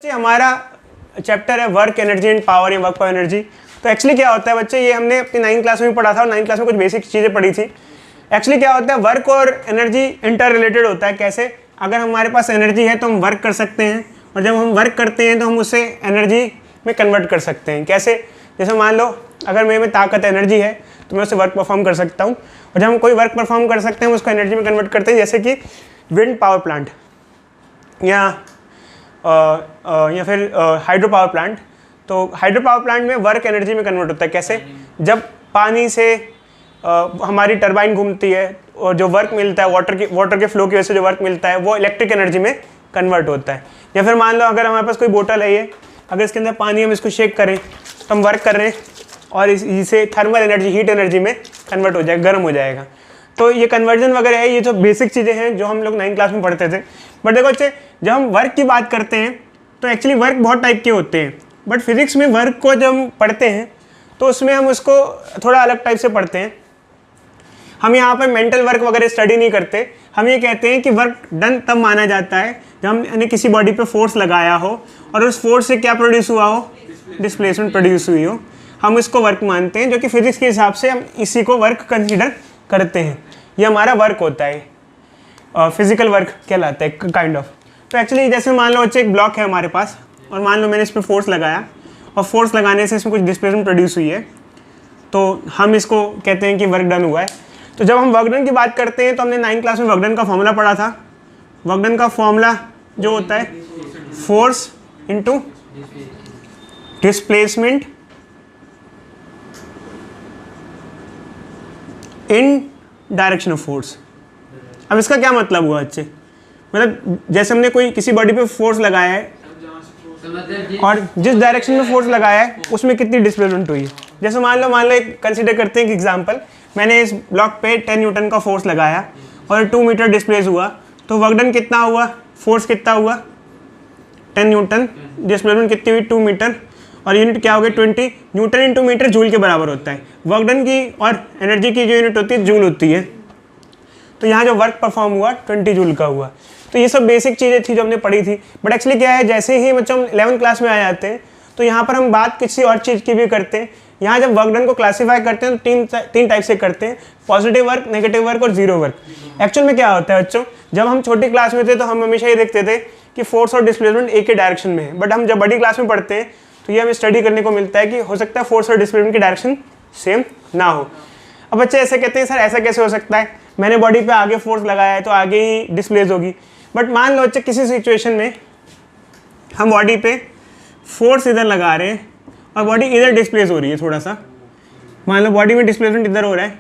हमारा चैप्टर है work energy and power या वर्क पावर एनर्जी। तो एक्चुअली क्या होता है बच्चे, ये हमने अपनी 9th क्लास में भी पढ़ा था और 9th क्लास में कुछ बेसिक चीज़ें पढ़ी थी। एक्चुअली क्या होता है, वर्क और एनर्जी इंटर रिलेटेड होता है। कैसे? अगर हमारे पास एनर्जी है तो हम वर्क कर सकते हैं, और जब हम वर्क करते हैं तो हम उसे एनर्जी में कन्वर्ट कर सकते हैं। कैसे? जैसे मान लो अगर मेरे में ताकत एनर्जी है तो मैं उससे वर्क परफॉर्म कर सकता हूँ, और जब हम कोई वर्क परफॉर्म कर सकते हैं उसको एनर्जी में कन्वर्ट करते हैं। जैसे कि विंड पावर प्लांट या फिर हाइड्रो पावर प्लांट। तो हाइड्रो पावर प्लांट में वर्क एनर्जी में कन्वर्ट होता है। कैसे? जब पानी से हमारी टरबाइन घूमती है और जो वर्क मिलता है वाटर के फ्लो की वजह से जो वर्क मिलता है वो इलेक्ट्रिक एनर्जी में कन्वर्ट होता है। या फिर मान लो अगर हमारे पास कोई बोतल है, ये अगर इसके अंदर पानी हम इसको शेक करें तो हम वर्क कर रहे हैं और इसे थर्मल एनर्जी हीट एनर्जी में कन्वर्ट हो जाएगा, गर्म हो जाएगा। तो ये कन्वर्जन वगैरह है, ये जो बेसिक चीज़ें हैं जो हम लोग 9th क्लास में पढ़ते थे। बट देखो बच्चे, जब हम वर्क की बात करते हैं तो एक्चुअली वर्क बहुत टाइप के होते हैं, बट फिजिक्स में वर्क को जब हम पढ़ते हैं तो उसमें हम उसको थोड़ा अलग टाइप से पढ़ते हैं। हम यहाँ पर मेंटल वर्क वगैरह स्टडी नहीं करते। हम ये कहते हैं कि वर्क डन तब माना जाता है जब हमने किसी बॉडी पे फोर्स लगाया हो और उस फोर्स से क्या प्रोड्यूस हुआ हो, डिस्प्लेसमेंट प्रोड्यूस हुई हो, हम इसको वर्क मानते हैं। जो कि फिजिक्स के हिसाब से हम इसी को वर्क कंसिडर करते हैं। ये हमारा वर्क होता है, फिजिकल वर्क कहलाता है काइंड ऑफ। तो एक्चुअली जैसे मान लो बच्चे एक ब्लॉक है हमारे पास, और मान लो मैंने इस पर फोर्स लगाया और फोर्स लगाने से इसमें कुछ डिस्प्लेसमेंट प्रोड्यूस हुई है, तो हम इसको कहते हैं कि वर्क डन हुआ है। तो जब हम वर्क डन की बात करते हैं तो हमने 9th क्लास में वर्क डन का फॉर्मूला पढ़ा था। वर्क डन का फॉर्मूला जो होता है force into displacement in direction of force. अब इसका क्या मतलब हुआ बच्चे? मतलब जैसे हमने कोई किसी बॉडी पे फोर्स लगाया है और जिस डायरेक्शन में फोर्स लगाया है उसमें कितनी डिस्प्लेसमेंट हुई है। जैसे मान लो एक कंसीडर करते हैं कि एग्जांपल, मैंने इस ब्लॉक पे 10 न्यूटन का फोर्स लगाया और 2 मीटर डिस्प्लेस हुआ, तो वर्क डन कितना हुआ, फोर्स कितना हुआ 10 न्यूटन, डिस्प्लेसमेंट कितनी हुई 2 मीटर, और यूनिट क्या हो गया 20 न्यूटन इंटू मीटर जूल के बराबर होता है। वर्क डन की और एनर्जी की जो यूनिट होती है जूल होती है। तो यहाँ जो वर्क परफॉर्म हुआ 20 जूल का हुआ। तो ये सब बेसिक चीज़ें थी जो हमने पढ़ी थी। बट एक्चुअली क्या है, जैसे ही बच्चों हम 11th क्लास में आ जाते हैं तो यहाँ पर हम बात किसी और चीज़ की भी करते हैं। यहाँ जब वर्क डन को क्लासीफाई करते हैं तो तीन टाइप से करते हैं, पॉजिटिव वर्क, नेगेटिव वर्क और जीरो वर्क। एक्चुअल में क्या होता है बच्चों, जब हम छोटी क्लास में थे तो हम हमेशा ये देखते थे कि फोर्स और डिस्प्लेसमेंट एक ही डायरेक्शन में है। बट हम जब बड़ी क्लास में पढ़ते हैं तो ये हमें स्टडी करने को मिलता है कि हो सकता है फोर्स और डिस्प्लेसमेंट की डायरेक्शन सेम ना हो। अब बच्चे ऐसे कहते हैं सर ऐसा कैसे हो सकता है, मैंने बॉडी पे आगे फोर्स लगाया है तो आगे ही डिस्प्लेस होगी। बट मान लो बच्चे किसी सिचुएशन में हम बॉडी पे फोर्स इधर लगा रहे हैं और बॉडी इधर डिस्प्लेस हो रही है, थोड़ा सा मान लो बॉडी में डिस्प्लेसमेंट इधर हो रहा है,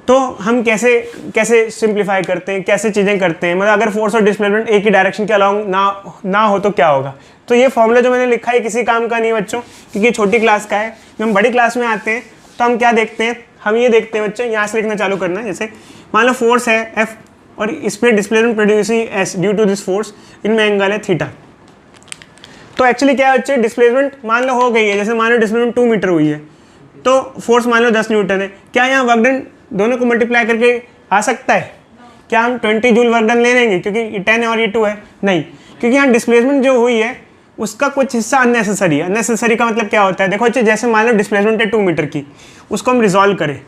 तो हम कैसे सिंप्लीफाई करते हैं, कैसे चीज़ें करते हैं। मतलब अगर फोर्स और डिस्प्लेसमेंट एक ही डायरेक्शन के अलाउंग ना हो तो क्या होगा। तो ये फॉर्मूला जो मैंने लिखा है किसी काम का नहीं बच्चों, क्योंकि छोटी क्लास का है। जब हम बड़ी क्लास में आते हैं तो हम क्या देखते हैं, हम ये देखते हैं बच्चों, यहाँ से लिखना चालू करना है। जैसे मान लो फोर्स है F और इस पर डिस्प्लेसमेंट प्रोड्यूस हुई S due to this force, इनमें एंगल है थीटा। तो एक्चुअली क्या है बच्चे, डिस्प्लेसमेंट मान लो हो गई है, जैसे मान लो डिस्प्लेसमेंट 2 मीटर हुई है तो फोर्स मान लो 10 न्यूटन है। क्या यहाँ वर्क डन दोनों को मल्टीप्लाई करके आ सकता है? क्या हम 20 जूल वर्क डन ले लेंगे क्योंकि ये 10 है और ये 2 है? नहीं, क्योंकि यहाँ डिस्प्लेसमेंट जो हुई है उसका कुछ हिस्सा अननेसेसरी है। अननेसेसरी का मतलब क्या होता है, देखो जैसे मान लो डिस्प्लेसमेंट है 2 मीटर की, उसको हम रिजॉल्व करें,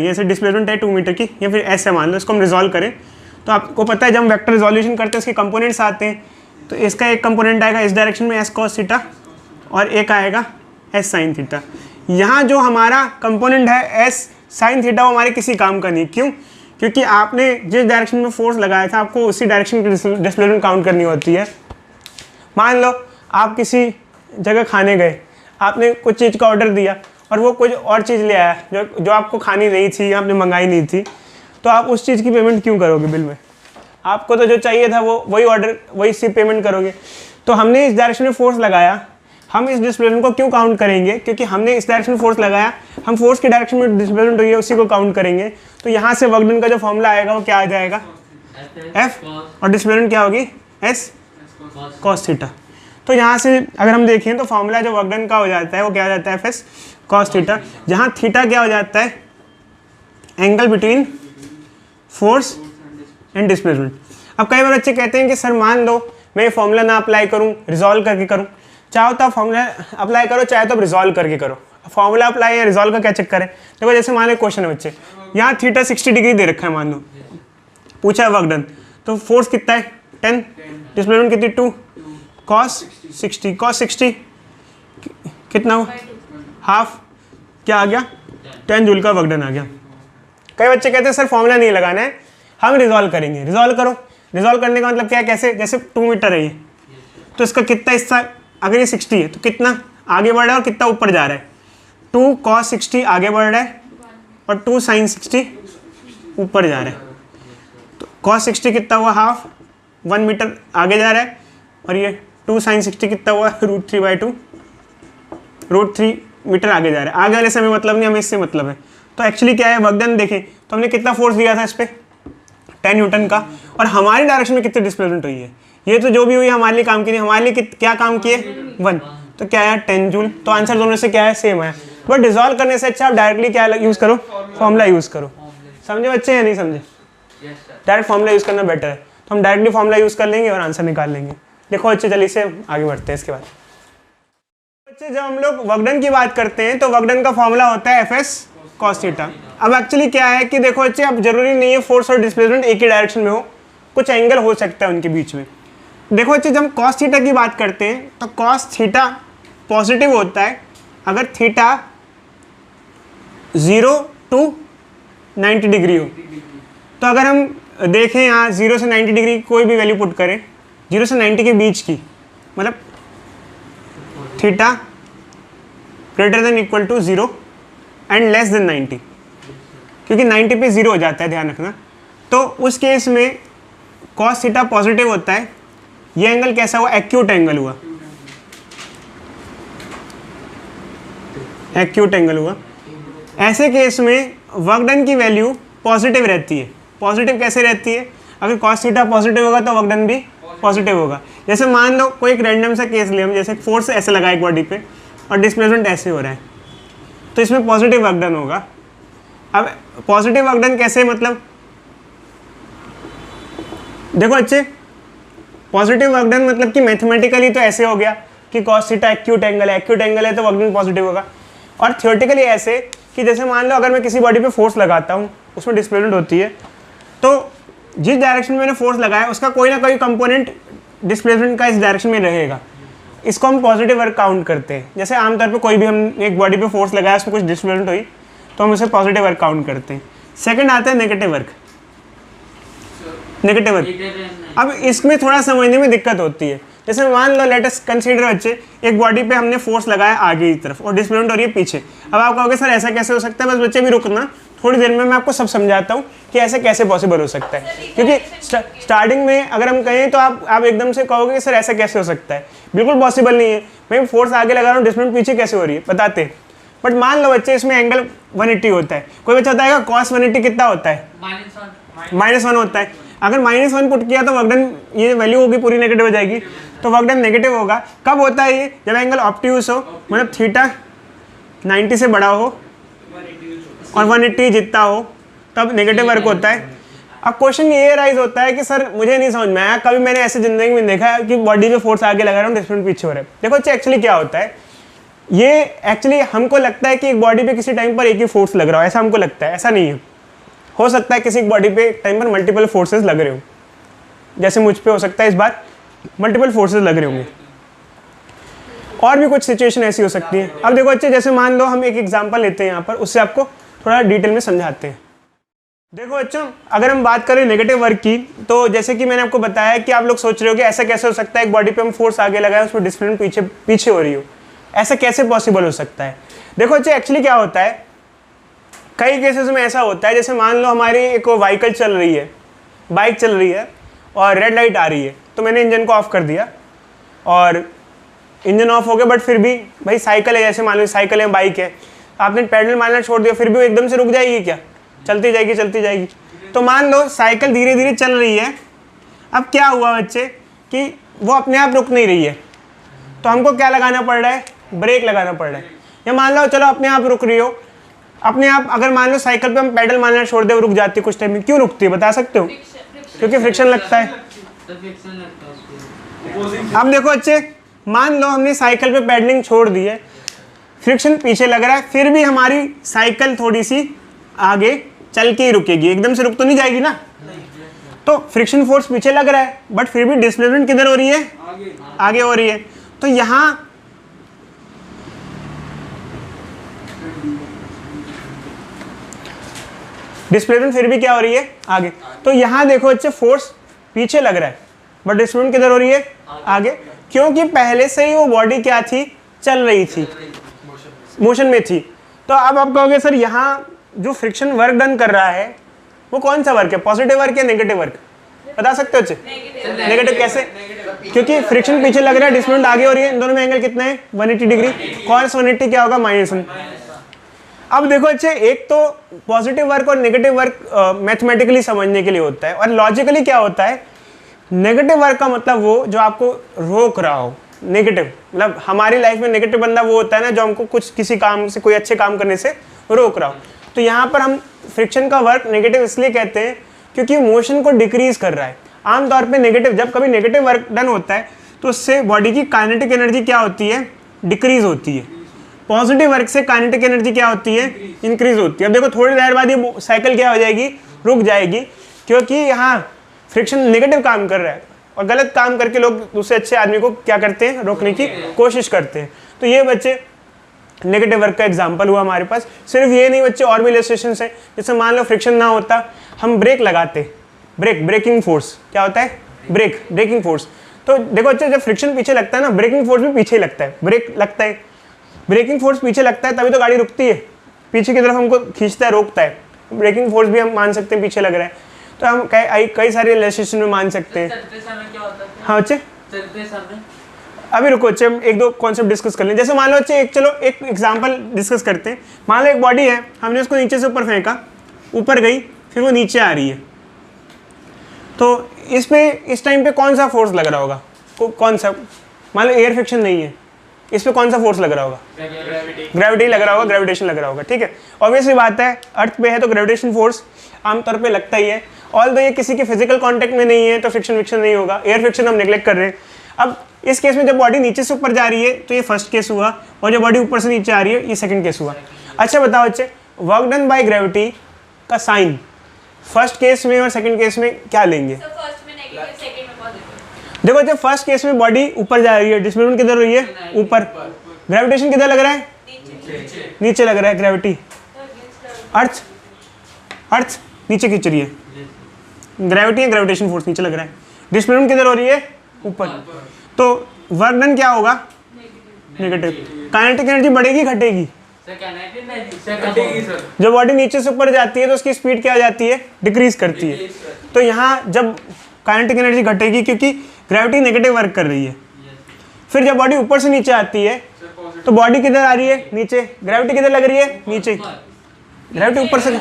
जैसे डिस्प्लेसमेंट है 2 मीटर की या फिर ऐसे मान लो, इसको हम रिजॉल्व करें तो आपको पता है जब हम वेक्टर रिजोल्यूशन करते हैं इसके कंपोनेंट्स आते हैं। तो इसका एक कंपोनेंट आएगा इस डायरेक्शन में S cos थीटा और एक आएगा S sin थीटा। यहाँ जो हमारा कंपोनेंट है S sin थीटा वो हमारे किसी काम का नहीं। क्यों? क्योंकि आपने जिस डायरेक्शन में फोर्स लगाया था आपको उसी डायरेक्शन की डिस्प्लेसमेंट काउंट करनी होती है। मान लो आप किसी जगह खाने गए, आपने कुछ चीज़ का ऑर्डर दिया और वो कुछ और चीज़ ले आया जो आपको खानी नहीं थी, आपने मंगाई नहीं थी, तो आप उस चीज़ की पेमेंट क्यों करोगे बिल में? आपको तो जो चाहिए था वो वही सिर्फ पेमेंट करोगे। तो हमने इस डायरेक्शन में फोर्स लगाया, हम इस डिस्प्लेसमेंट को क्यों काउंट करेंगे? क्योंकि हमने इस डायरेक्शन में फोर्स लगाया, हम फोर्स की डायरेक्शन में डिस्प्लेसमेंट हुई है उसी को काउंट करेंगे। तो यहाँ से वर्क डन का जो फॉर्मूला आएगा वो क्या आ जाएगा, F, और डिस्प्लेसमेंट क्या होगी S cos थीटा। तो यहाँ से अगर हम देखें तो फॉर्मूला जो वर्क डन का हो जाता है वो क्या हो जाता है F cos थीटा, जहाँ थीटा क्या हो जाता है, angle between force and displacement. अब कई बार बच्चे कहते हैं कि सर मान लो मैं ये फॉर्मूला ना अप्लाई करूँ, रिजॉल्व करके करूँ, चाहो तो आप फॉर्मूला अप्लाई करो, चाहे तो आप रिजॉल्व करके करो। फॉर्मूला अप्लाई या रिजॉल्व का क्या चक्कर है? देखो जैसे मान लो क्वेश्चन है बच्चे, यहाँ थीटा 60 डिग्री दे रखा है, मान लो पूछा है वर्क डन, तो फोर्स कितना है 10, डिस्प्लेसमेंट कितनी 2, कॉस 60, कॉस 60 कितना हो हाफ, क्या आ गया 10 जूल का वर्क डन आ गया। कई बच्चे कहते हैं सर फॉर्मूला नहीं लगाना है, हम रिजॉल्व करेंगे। रिजॉल्व करो, रिजॉल्व करने का मतलब क्या है, कैसे, जैसे 2 मीटर है ये, तो इसका कितना हिस्सा, अगर ये 60 है तो कितना आगे बढ़ रहा है और कितना ऊपर जा रहा है, 2 cos 60 आगे बढ़ रहा है और 2 sin 60 ऊपर जा रहा है। तो cos 60 कितना हुआ हाफ, 1 मीटर आगे जा रहा है, और ये 2 sin 60 कितना हुआ √3/2, √3 मीटर आगे जा रहा है। आगे वाले से हमें मतलब नहीं, हमें इससे मतलब है। तो एक्चुअली क्या है, वर्क डन देखें तो हमने कितना फोर्स दिया था इस पर 10 न्यूटन का, और हमारी डायरेक्शन में कितनी डिस्प्लेसमेंट हुई है, ये तो जो भी हुई हमारे लिए काम की नहीं, हमारे लिए क्या काम किए 1, तो क्या है 10 जूल। तो आंसर दोनों से क्या है सेम है, बट डिजॉल्व करने से अच्छा आप डायरेक्टली क्या यूज़ करो, फॉर्मूला यूज़ करो। समझे बच्चे या नहीं समझे? डायरेक्ट फॉर्मूला यूज़ करना बेटर है, तो हम डायरेक्टली फॉर्मूला यूज़ कर लेंगे और आंसर निकाल लेंगे। देखो बच्चे चलिए से आगे बढ़ते हैं। इसके बाद बच्चे जब हम लोग वर्क डन की बात करते हैं तो वर्क डन का फॉर्मूला होता है FS cos थीटा। अब एक्चुअली क्या है कि देखो बच्चे, अब जरूरी नहीं है फोर्स और डिस्प्लेसमेंट एक ही डायरेक्शन में हो, कुछ एंगल हो सकता है उनके बीच में। देखो बच्चे जब हम cos थीटा की बात करते हैं तो cos थीटा पॉजिटिव होता है अगर थीटा 0 to 90 डिग्री हो। तो अगर हम देखें यहाँ 0 से 90 डिग्री कोई भी वैल्यू पुट करें, 0 से 90 के बीच की, मतलब theta greater than equal to 0 and less than 90, क्योंकि 90 पे 0 हो जाता है, ध्यान रखना। तो उस केस में cos थीटा पॉजिटिव होता है। ये एंगल कैसा हुआ, एक्यूट एंगल हुआ, एक्यूट एंगल हुआ। ऐसे केस में वर्क डन की वैल्यू पॉजिटिव रहती है। पॉजिटिव कैसे रहती है, अगर cos थीटा पॉजिटिव होगा तो वर्क डन भी पॉजिटिव होगा। जैसे मान लो कोई एक रैंडम सा केस ले हम, जैसे फोर्स ऐसे लगा एक बॉडी पे और डिस्प्लेसमेंट ऐसे हो रहा है, तो इसमें पॉजिटिव वर्क डन होगा। अब पॉजिटिव वर्क डन कैसे, मतलब देखो अच्छे, पॉजिटिव वर्क डन मतलब कि मैथमेटिकली तो ऐसे हो गया कि cos थीटा एक्यूट एंगल है, एक्यूट एंगल है तो वर्क डन पॉजिटिव होगा। और थियोरेटिकली ऐसे कि जैसे मान लो अगर मैं किसी बॉडी पे फोर्स लगाता हूँ, उसमें डिस्प्लेसमेंट होती है, तो जिस डायरेक्शन में मैंने फोर्स लगाया उसका कोई ना कोई कंपोनेंट डिस्प्लेसमेंट का इस डायरेक्शन में रहेगा। इसको हम पॉजिटिव वर्क काउंट करते हैं। जैसे आमतौर पे कोई भी हम एक बॉडी पे फोर्स लगाया, उसमें कुछ डिस्प्लेसमेंट हुई, तो हम उसे पॉजिटिव वर्क काउंट करते हैं। सेकंड आता है नेगेटिव वर्क। नेगेटिव वर्क, अब इसमें थोड़ा समझने में दिक्कत होती है। जैसे मान लो लेट अस कंसीडर बच्चे, एक बॉडी पे हमने फोर्स लगाया आगे की तरफ और डिस्प्लेसमेंट हो रही है पीछे। अब आप कहोगे सर ऐसा कैसे हो सकता है, बस बच्चे भी रुकना, थोड़ी देर में मैं आपको सब समझाता हूँ कि ऐसे कैसे पॉसिबल हो सकता है। क्योंकि स्टार्टिंग में अगर हम कहें तो आप एकदम से कहोगे कि सर ऐसा कैसे हो सकता है, बिल्कुल पॉसिबल नहीं है। मैं फोर्स आगे लगा रहा हूँ, डिस्प्लेसमेंट पीछे कैसे हो रही है बताते हैं। बट मान लो बच्चे इसमें एंगल 180 होता है, कोई बच्चा बताएगा cos 180 कितना होता है, -1 होता है। अगर -1 पुट किया तो वर्क डन, ये वैल्यू होगी पूरी नेगेटिव हो जाएगी, तो वर्क डन नेगेटिव होगा। कब होता है ये, जब एंगल ऑब्ट्यूस हो, मतलब थीटा 90 से बड़ा हो और 180 जितना हो, तब नेगेटिव वर्क होता है। अब क्वेश्चन ये राइज होता है कि सर मुझे नहीं समझ में आया, कभी मैंने ऐसे जिंदगी में देखा है कि बॉडी पे फोर्स आगे लगा रहा हूँ, डिस्प्लेसमेंट पीछे हो रहा है। देखो एक्चुअली क्या होता है, ये एक्चुअली हमको लगता है कि एक बॉडी पे किसी टाइम पर एक ही फोर्स लग रहा हो, ऐसा हमको लगता है, ऐसा नहीं है। हो सकता है किसी बॉडी पे एक टाइम पर मल्टीपल फोर्सेस लग रहे हो, जैसे मुझ पे हो सकता है इस बार मल्टीपल फोर्सेस लग रहे होंगे, और भी कुछ सिचुएशन ऐसी हो सकती है। अब देखो अच्छे, जैसे मान लो हम एक एग्जांपल लेते हैं यहाँ पर, उससे आपको थोड़ा डिटेल में समझाते हैं। देखो बच्चों, अगर हम बात करें नेगेटिव वर्क की, तो जैसे कि मैंने आपको बताया कि आप लोग सोच रहे हो कि ऐसा कैसे हो सकता है एक बॉडी पे हम फोर्स आगे लगाए, उसमें डिस्प्लेसमेंट पीछे हो रही हो, ऐसा कैसे पॉसिबल हो सकता है। देखो बच्चे एक्चुअली क्या होता है, कई केसेस में ऐसा होता है, जैसे मान लो हमारी एक व्हीकल चल रही है, बाइक चल रही है और रेड लाइट आ रही है, तो मैंने इंजन को ऑफ कर दिया और इंजन ऑफ हो गया, बट फिर भी भाई साइकिल है, जैसे मान लो साइकिल है, बाइक है, आपने पैडल मारना छोड़ दिया, फिर भी वो एकदम से रुक जाएगी क्या, चलती जाएगी चलती जाएगी। तो मान लो साइकिल धीरे धीरे चल रही है, अब क्या हुआ बच्चे कि वो अपने आप रुक नहीं रही है, तो हमको क्या लगाना पड़ रहा है, ब्रेक लगाना पड़ रहा है। या मान लो चलो अपने आप रुक रही हो, अपने आप अगर मान लो साइकिल पे हम पैडल मारना छोड़ दे, वो रुक जाती है कुछ टाइम में, क्यों रुकती है बता सकते हो? क्योंकि फ्रिक्शन लगता है। अब देखो बच्चे, मान लो हमने साइकिल पे पैडलिंग छोड़ दी है, फ्रिक्शन पीछे लग रहा है, फिर भी हमारी साइकिल थोड़ी सी आगे चल के ही रुकेगी, एकदम से रुक तो नहीं जाएगी ना। तो फ्रिक्शन फोर्स पीछे लग रहा है, बट फिर भी डिस्प्लेसमेंट किधर हो रही है? आगे हो रही है। तो यहाँ डिस्प्लेसमेंट फिर भी क्या हो रही है? आगे। तो यहाँ देखो बच्चे, फोर्स पीछे लग रहा है बट डिस्प्लेसमेंट किधर हो रही है? आगे, क्योंकि पहले से ही वो बॉडी क्या थी? चल रही थी, मोशन में थी। तो अब आप कहोगे सर यहाँ जो फ्रिक्शन वर्क डन कर रहा है वो कौन सा वर्क है? पॉजिटिव वर्क या नेगेटिव वर्क? बता सकते हो बच्चे? नेगेटिव कैसे? क्योंकि फ्रिक्शन पीछे लग रहा है, डिस्प्लेसमेंट आगे हो रही है, इन दोनों में एंगल कितना है? 180 डिग्री। कॉस 180 क्या होगा? -1। अब देखो अच्छे, एक तो पॉजिटिव वर्क और नेगेटिव वर्क मैथमेटिकली समझने के लिए होता है, और लॉजिकली क्या होता है? नेगेटिव वर्क का मतलब वो जो आपको रोक रहा हो। नेगेटिव मतलब हमारी लाइफ में नेगेटिव बंदा वो होता है ना जो हमको कुछ किसी काम से, कोई अच्छे काम करने से रोक रहा हो। तो यहाँ पर हम फ्रिक्शन का वर्क नेगेटिव इसलिए कहते हैं क्योंकि मोशन को डिक्रीज कर रहा है। आमतौर पे नेगेटिव, जब कभी नेगेटिव वर्क डन होता है तो उससे बॉडी की काइनेटिक एनर्जी क्या होती है? डिक्रीज होती है। पॉजिटिव वर्क से काइनेटिक एनर्जी क्या होती है? इंक्रीज होती है। अब देखो थोड़ी देर बाद ये साइकिल क्या हो जाएगी? रुक जाएगी, क्योंकि यहाँ फ्रिक्शन नेगेटिव काम कर रहा है, और गलत काम करके लोग दूसरे अच्छे आदमी को क्या करते हैं? रोकने की कोशिश करते हैं। तो ये बच्चे नेगेटिव वर्क का एग्जांपल हुआ हमारे पास। सिर्फ ये नहीं बच्चे, और भी इलस्ट्रेशंस है। जैसे मान लो फ्रिक्शन ना होता, हम ब्रेक लगाते, ब्रेकिंग फोर्स क्या होता है? Braking force. तो देखो बच्चे, जब फ्रिक्शन पीछे लगता है ना, ब्रेकिंग फोर्स भी पीछे लगता है। ब्रेक लगता है, ब्रेकिंग फोर्स पीछे लगता है, तभी तो गाड़ी रुकती है, पीछे की तरफ हमको खींचता है, रोकता है। ब्रेकिंग फोर्स भी हम मान सकते हैं पीछे लग रहा है। तो हम कई सारे इलस्ट्रेशन में मान सकते हैं। हाँ बच्चे, अभी रुको बच्चे, हम एक दो कॉन्सेप्ट डिस्कस कर लें। जैसे मान लो बच्चे, चलो एक एग्जांपल डिस्कस करते हैं। मान लो एक बॉडी है, हमने उसको नीचे से ऊपर फेंका, ऊपर गई, फिर वो नीचे आ रही है। तो इस टाइम पे कौन सा फोर्स लग रहा होगा? कौन सा? मान लो एयर फ्रिक्शन नहीं है, इस पे कौन सा फोर्स लग रहा होगा? ग्रेविटी लग रहा होगा, ग्रेविटेशन लग रहा होगा। ठीक है, ऑब्वियसली बात है, अर्थ पे है तो ग्रेविटेशन फोर्स आमतौर पे लगता ही है। ऑल्दो ये किसी के फिजिकल कांटेक्ट में नहीं है तो फ्रिक्शन नहीं होगा। एयर फ्रिक्शन हम नेग्लेक्ट कर रहे हैं। अब इस केस में जब बॉडी नीचे से ऊपर जा रही है तो ये फर्स्ट केस हुआ, और जब बॉडी ऊपर से नीचे आ रही है ये सेकंड केस हुआ। अच्छा बताओ बच्चे, वर्क डन बाय ग्रेविटी का साइन फर्स्ट केस में और सेकंड केस में क्या लेंगे? देखो जब फर्स्ट केस में बॉडी ऊपर जा रही है, डिस्प्लेसमेंट किधर हो रही है? ऊपर। ग्रेविटेशन किधर लग रहा है? नीचे लग रहा है। ग्रेविटी अर्थ नीचे खींच रही है, ग्रेविटी है, ग्रेविटेशन फोर्स नीचे लग रहा है। डिस्प्लेसमेंट किधर हो रही है? ऊपर। तो वर्क डन क्या होगा? नेगेटिव। काइनेटिक एनर्जी बढ़ेगी घटेगी? जब बॉडी नीचे से ऊपर जाती है तो उसकी स्पीड क्या हो जाती है? डिक्रीज करती है। तो यहाँ जब काइनेटिक एनर्जी घटेगी क्योंकि ग्रेविटी नेगेटिव वर्क कर रही है। फिर जब बॉडी ऊपर से नीचे आती है तो बॉडी किधर आ रही है? नीचे। ग्रेविटी किधर लग रही है? नीचे। ग्रेविटी ऊपर से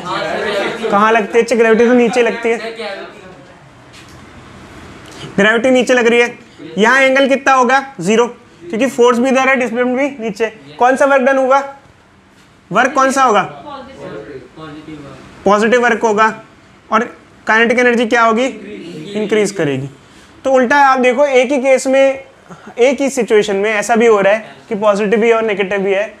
कहाँ लगती है? ग्रेविटी तो नीचे लगती है, ग्रेविटी नीचे लग रही है। यहाँ एंगल कितना होगा? 0, क्योंकि फोर्स भी इधर है, डिस्प्लेसमेंट भी नीचे। कौन सा वर्क डन होगा? वर्क कौन सा होगा? पॉजिटिव वर्क होगा, और काइनेटिक एनर्जी क्या होगी? इंक्रीज करेगी। तो उल्टा आप देखो, एक ही केस में, एक ही सिचुएशन में ऐसा भी हो रहा है कि पॉजिटिव भी है और नेगेटिव भी है,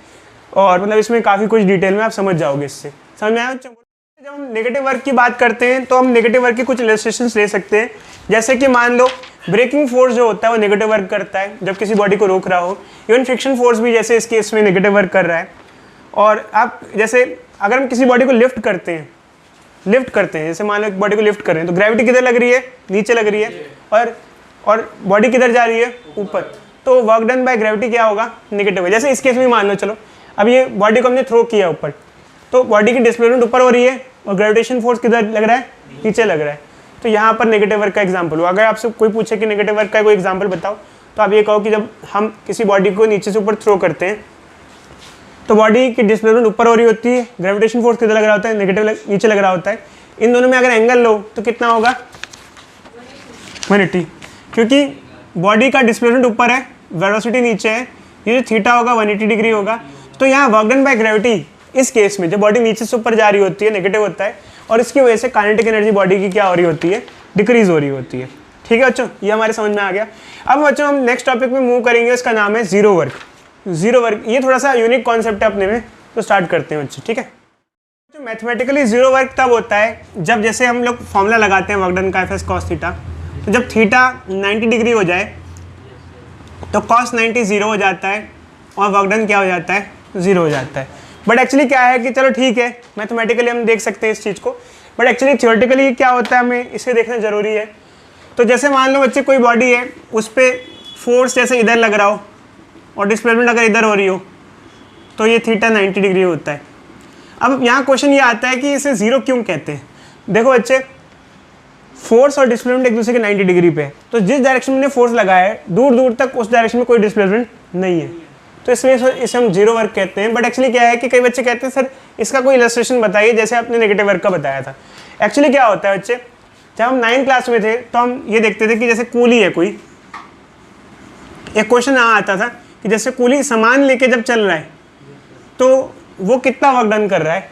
और मतलब इसमें काफ़ी कुछ डिटेल में आप समझ जाओगे। इससे समझ में आया? जब हम नेगेटिव वर्क की बात करते हैं तो हम नेगेटिव वर्क की कुछ इलस्ट्रेशंस ले सकते हैं। जैसे कि मान लो ब्रेकिंग फोर्स जो होता है वो नेगेटिव वर्क करता है जब किसी बॉडी को रोक रहा हो। इवन फ्रिक्शन फोर्स भी जैसे इस केस में नेगेटिव वर्क कर रहा है। और आप जैसे अगर हम किसी बॉडी को लिफ्ट करते हैं, जैसे मान लो एक बॉडी को लिफ्ट कर रहे हैं, तो ग्रेविटी किधर लग रही है? नीचे लग रही है, और बॉडी किधर जा रही है? ऊपर। तो वर्क डन बाय ग्रेविटी क्या होगा? नेगेटिव है। जैसे इस केस में मान लो, चलो अब ये बॉडी को हमने थ्रो किया ऊपर, तो बॉडी की डिस्प्लेसमेंट ऊपर हो रही है और ग्रेविटेशन फोर्स किधर लग रहा है? नीचे लग रहा है। तो यहाँ पर नेगेटिव वर्क का एग्जांपल हुआ। अगर आपसे कोई पूछे कि नेगेटिव वर्क का कोई एग्जांपल बताओ, तो आप ये कहो कि जब हम किसी बॉडी को नीचे से ऊपर थ्रो करते हैं तो बॉडी की डिस्प्लेसमेंट ऊपर हो रही होती है, ग्रेविटेशन फोर्स किधर लग रहा होता है? नेगेटिव नीचे लग रहा होता है। इन दोनों में अगर एंगल लो तो कितना होगा? 180, क्योंकि बॉडी का डिस्प्लेसमेंट ऊपर है, वेलोसिटी नीचे है, ये जो थीटा होगा 180 डिग्री होगा। तो यहाँ वर्क डन बाय ग्रेविटी इस केस में जब बॉडी नीचे से ऊपर जा रही होती है, नेगेटिव होता है, और इसकी वजह से काइनेटिक एनर्जी बॉडी की क्या हो रही होती है? डिक्रीज हो रही होती है। ठीक है बच्चों, ये हमारे समझ में आ गया। अब बच्चों हम नेक्स्ट टॉपिक में मूव करेंगे, उसका नाम है जीरो वर्क। जीरो वर्क ये थोड़ा सा यूनिक कॉन्सेप्ट है अपने में, तो स्टार्ट करते हैं बच्चों, ठीक है। तो मैथमेटिकली जीरो वर्क तब होता है जब जैसे हम लोग फॉर्मूला लगाते हैं वर्क डन का एफ कॉस थीटा, तो जब थीटा 90 डिग्री हो जाए तो कॉस 90 जीरो हो जाता है और वर्क डन क्या हो जाता है, जीरो हो जाता है। बट एक्चुअली क्या है कि चलो ठीक है, मैथमेटिकली हम देख सकते हैं इस चीज़ को, बट एक्चुअली थियोरेटिकली क्या होता है हमें इसे देखना ज़रूरी है। तो जैसे मान लो बच्चे कोई बॉडी है, उस पर फोर्स जैसे इधर लग रहा हो और डिस्प्लेसमेंट अगर इधर हो रही हो, तो ये थीटा 90 डिग्री होता है। अब यहाँ क्वेश्चन ये आता है कि इसे ज़ीरो क्यों कहते हैं। देखो बच्चे, फोर्स और डिस्प्लेसमेंट एक दूसरे के 90 डिग्री पे है, तो जिस डायरेक्शन में फोर्स लगाया है दूर दूर तक उस डायरेक्शन में कोई डिस्प्लेसमेंट नहीं है, तो इसलिए इसे हम जीरो वर्क कहते हैं। बट एक्चुअली क्या है कि कई बच्चे कहते हैं सर इसका कोई इलस्ट्रेशन बताइए, जैसे आपने नेगेटिव वर्क का बताया था। एक्चुअली क्या होता है बच्चे, जब हम 9th क्लास में थे तो हम ये देखते थे कि जैसे कूली है कोई, एक क्वेश्चन आता था कि जैसे कूली सामान लेके जब चल रहा है तो वो कितना वर्क डन कर रहा है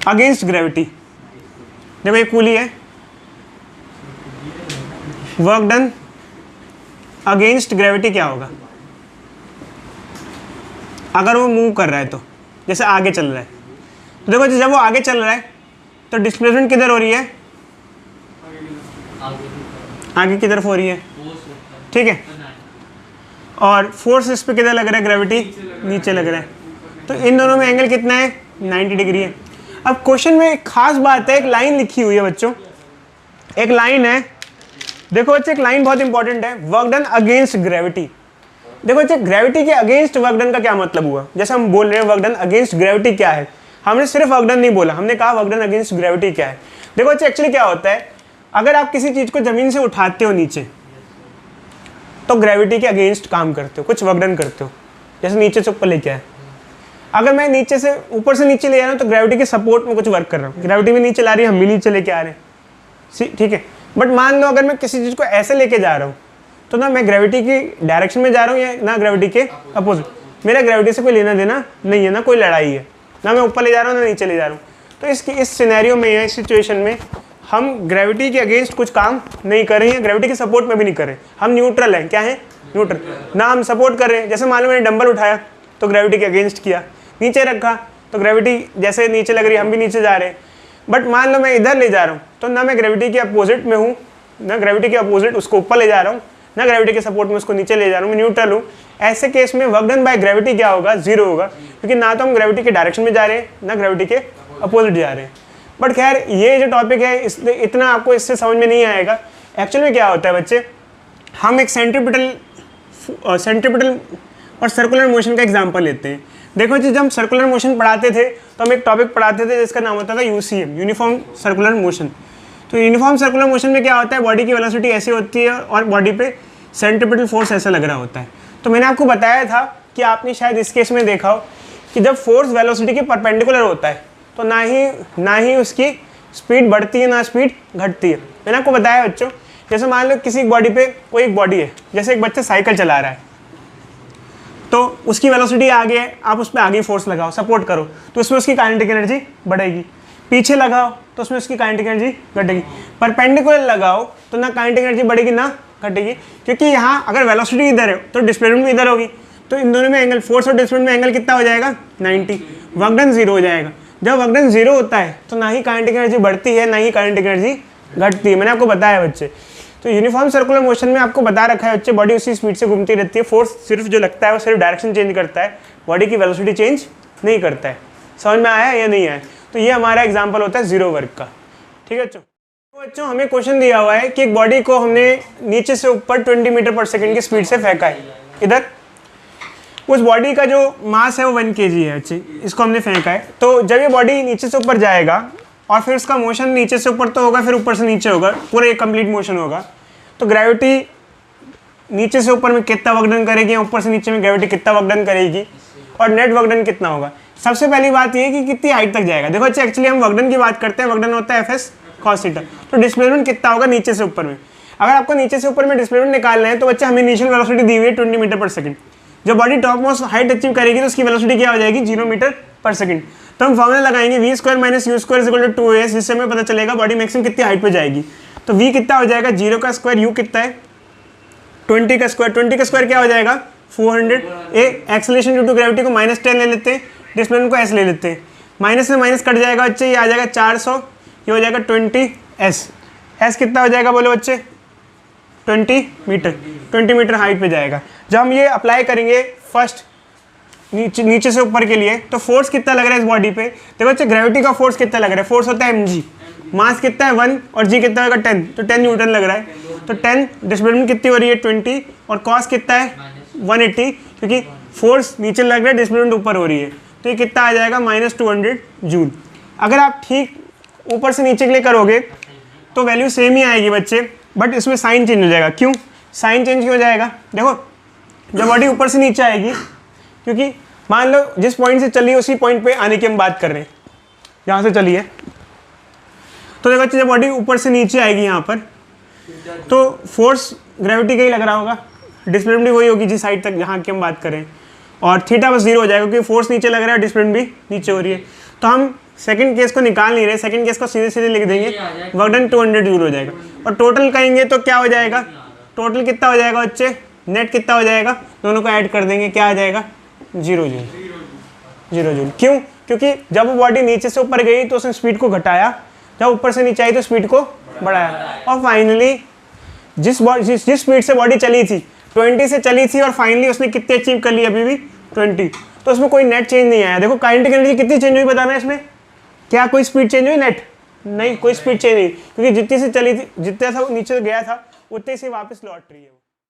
अगेंस्ट ग्रेविटी। देखो ये कूली है, वर्क डन अगेंस्ट ग्रेविटी क्या होगा अगर वो मूव कर रहा है, तो जैसे आगे चल रहा है, तो देखो जब वो आगे चल रहा है तो डिस्प्लेसमेंट किधर हो रही है, आगे की तरफ हो रही है, ठीक है, और फोर्स इस पे किधर लग रहा है, ग्रेविटी नीचे लग रहा है, तो इन दोनों में एंगल कितना है, 90 डिग्री है। अब क्वेश्चन में एक खास बात है, एक लाइन लिखी हुई है बच्चों, एक लाइन है, देखो बच्चे एक लाइन बहुत इंपॉर्टेंट है, वर्क डन अगेंस्ट ग्रेविटी। देखो बच्चे ग्रेविटी के अगेंस्ट वर्क डन का क्या मतलब हुआ, जैसे हम बोल रहे हैं वर्क डन अगेंस्ट ग्रेविटी क्या है, हमने सिर्फ वर्क डन नहीं बोला, हमने कहा वर्क डन अगेंस्ट ग्रेविटी क्या है। देखो बच्चे एक्चुअली क्या होता है, अगर आप किसी चीज को जमीन से उठाते हो नीचे तो ग्रेविटी के अगेंस्ट काम करते हो, कुछ वर्क डन करते हो, जैसे नीचे से ऊपर लेके आए। अगर मैं नीचे से ऊपर से नीचे ले जा रहा हूँ तो ग्रेविटी के सपोर्ट में कुछ वर्क कर रहा हूँ, ग्रेविटी में नीचे ला रही है, हम भी नीचे लेके आ रहे हैं, ठीक है। बट मान लो अगर मैं किसी चीज़ को ऐसे लेके जा रहा हूँ तो ना मैं ग्रेविटी की डायरेक्शन में जा रहा हूँ या ना ग्रेविटी के अपोजिट, मेरा ग्रेविटी से कोई लेना देना नहीं है, ना कोई लड़ाई है, ना मैं ऊपर ले जा रहा हूँ ना नीचे ले जा रहा हूँ। तो इस सिनेरियो में या इस सिचुएशन में हम ग्रेविटी के अगेंस्ट कुछ काम नहीं कर रहे हैं, ग्रेविटी के सपोर्ट में भी नहीं कर रहे, हम न्यूट्रल हैं। क्या है, न्यूट्रल। ना हम सपोर्ट कर रहे हैं, जैसे मान लो मैंने डंबल उठाया तो ग्रेविटी के अगेंस्ट किया, नीचे रखा तो ग्रेविटी जैसे नीचे लग रही है हम भी नीचे जा रहे हैं। बट मान लो मैं इधर ले जा रहा हूँ तो ना मैं ग्रेविटी के अपोजिट में हूँ, ना ग्रेविटी के अपोजिट उसको ऊपर ले जा रहा हूँ, ना ग्रेविटी के सपोर्ट में उसको नीचे ले जा रहा हूँ, मैं न्यूट्रल हूँ। ऐसे केस में वर्क डन बाय ग्रेविटी क्या होगा, जीरो होगा, क्योंकि ना तो हम ग्रेविटी के डायरेक्शन में जा रहे हैं ना ग्रेविटी के अपोजिट जा रहे हैं। बट खैर ये जो टॉपिक है इसलिए इतना आपको इससे समझ में नहीं आएगा। एक्चुअल में क्या होता है बच्चे, हम एक सेंट्रीपिटल और सर्कुलर मोशन का एग्जांपल लेते हैं। देखो जी, जब हम सर्कुलर मोशन पढ़ाते थे तो हम एक टॉपिक पढ़ाते थे जिसका नाम होता था यूसीएम, यूनिफॉर्म सर्कुलर मोशन। तो यूनिफॉर्म सर्कुलर मोशन में क्या होता है, बॉडी की वेलोसिटी ऐसी होती है और बॉडी पे सेंट्रीपिटल फोर्स ऐसा लग रहा होता है। तो मैंने आपको बताया था कि आपने शायद इस केस में देखा हो कि जब फोर्स वेलोसिटी के परपेंडिकुलर होता है तो ना ही उसकी स्पीड बढ़ती है ना स्पीड घटती है। मैंने आपको बताया बच्चों, जैसे मान लो किसी बॉडी पे कोई एक बॉडी है, जैसे एक बच्चा साइकिल चला रहा है तो उसकी वेलोसिटी आगे है, आप उस पर आगे फोर्स लगाओ, सपोर्ट करो तो उसमें उसकी काइनेटिक एनर्जी बढ़ेगी, पीछे लगाओ तो उसमें उसकी काइनेटिक एनर्जी घटेगी, परपेंडिकुलर लगाओ तो ना काइनेटिक एनर्जी बढ़ेगी ना घटेगी, क्योंकि यहाँ अगर वेलोसिटी इधर है तो डिस्प्लेसमेंट भी इधर होगी, तो इन दोनों में एंगल, फोर्स और डिस्प्लेसमेंट में एंगल कितना हो जाएगा, 90, वर्क डन जीरो हो जाएगा। जब वर्क डन जीरो होता है तो ना ही काइनेटिक एनर्जी बढ़ती है ना ही काइनेटिक एनर्जी घटती है। मैंने आपको बताया बच्चे, तो यूनिफॉर्म सर्कुलर मोशन में आपको बता रखा है बच्चे, बॉडी उसी स्पीड से घूमती रहती है, फोर्स सिर्फ जो लगता है वो सिर्फ डायरेक्शन चेंज करता है, बॉडी की वेलोसिटी चेंज नहीं करता है। समझ में आया या नहीं आया? तो ये हमारा एग्जांपल होता है जीरो वर्क का, ठीक है बच्चों। तो बच्चों हमें क्वेश्चन दिया हुआ है कि एक बॉडी को हमने नीचे से ऊपर 20 मीटर पर सेकेंड की स्पीड से फेंका है, इधर उस बॉडी का जो मास है वो 1 kg है बच्चे, इसको हमने फेंका है। तो जब ये बॉडी नीचे से ऊपर जाएगा और फिर उसका मोशन नीचे से ऊपर तो होगा, फिर ऊपर से नीचे होगा, पूरा एक कंप्लीट मोशन होगा, तो ग्रेविटी नीचे से ऊपर में कितना वर्क डन करेगी, ऊपर से नीचे में ग्रेविटी कितना वर्क डन करेगी और नेट वर्क डन कितना होगा। सबसे पहली बात ये कि कितनी हाइट तक जाएगा। देखो अच्छा, एक्चुअली हम वर्क डन की बात करते हैं, वर्क डन होता है एफ कॉस थीटा, तो डिस्प्लेसमेंट कितना होगा नीचे से ऊपर में। अगर आपको नीचे से ऊपर में डिस्प्लेसमेंट निकालना है तो बच्चा हमें इनिशियल वेलोसिटी दी हुई है 20 मीटर पर सेकंड। जब body top most height achieve करेगी तो उसकी वेलोसिटी क्या हो जाएगी, 0 मीटर पर सेकंड। तो हम फॉर्मूला लगाएंगे v square minus u square is equal to 2as, जिससे हमें पता चलेगा बॉडी मैक्सिमम कितनी हाइट पे जाएगी। तो v कितना हो जाएगा 0 का स्क्वायर, u कितना है 20 का स्क्वायर, 20 का स्क्वायर क्या हो जाएगा 400। एक्सेलरेशन ड्यू टू ग्रेविटी को -10 ले लेते हैं, डिस्प्लेसमेंट को s ले लेते हैं, माइनस से माइनस कट जाएगा बच्चे, ये आ जाएगा 400, ये हो जाएगा 20s। s कितना हो जाएगा बोलो बच्चे 20 मीटर हाइट पे जाएगा। जब हम ये अप्लाई करेंगे फर्स्ट नीचे से ऊपर के लिए, तो फोर्स कितना लग रहा है इस बॉडी पे, देखो बच्चे ग्रेविटी का फोर्स कितना लग रहा है, फोर्स होता है mg, मास कितना है 1 और g कितना होगा 10, तो 10 न्यूटन लग रहा है। तो 10 डिस्प्लेसमेंट कितनी हो रही है 20 और कॉस कितना है 180, क्योंकि फोर्स नीचे लग रहा है डिस्प्लेसमेंट ऊपर हो रही है, तो ये कितना आ जाएगा -200 जूल। अगर आप ठीक ऊपर से नीचे के लिए करोगे तो वैल्यू सेम ही आएगी बच्चे, बट इसमें साइन चेंज हो जाएगा। क्यों साइन चेंज क्यों हो जाएगा, देखो जब बॉडी ऊपर से नीचे आएगी, क्योंकि मान लो जिस पॉइंट से चली है उसी पॉइंट पे आने की हम बात कर रहे हैं, यहाँ से चली है, तो देखो बच्चे जब बॉडी ऊपर से नीचे आएगी यहाँ पर, तो फोर्स ग्रेविटी का ही लग रहा होगा, डिस्प्लेसमेंट भी वही होगी जिस साइड तक जहाँ की हम बात करें, और थीटा बस 0 हो जाएगा क्योंकि फोर्स नीचे लग रहा है, डिस्प्लेसमेंट भी नीचे हो रही है। तो हम सेकंड केस को निकाल नहीं रहे, सेकंड केस को सीधे सीधे लिख देंगे, वर्क डन 200 जूल हो जाएगा। और टोटल कहेंगे तो क्या हो जाएगा, टोटल कितना हो जाएगा बच्चे, नेट कितना हो जाएगा, दोनों को ऐड कर देंगे, क्या आ जाएगा 0 जूल। क्यों, क्योंकि जब वो बॉडी नीचे से ऊपर गई तो उसने स्पीड को घटाया, जब ऊपर से नीचे आई तो स्पीड को बढ़ाया, और फाइनली जिस स्पीड से बॉडी चली थी 20 से चली थी, और फाइनली उसने कितने अचीव कर ली अभी भी 20, तो उसमें कोई नेट चेंज नहीं आया। देखो काइनेटिक एनर्जी कितनी चेंज हुई बताना है इसमें, क्या कोई स्पीड चेंज हुई नेट, नहीं कोई स्पीड चेंज नहीं, क्योंकि जितनी से चली थी, जितने से नीचे गया था उतने से वापस लौट रही है।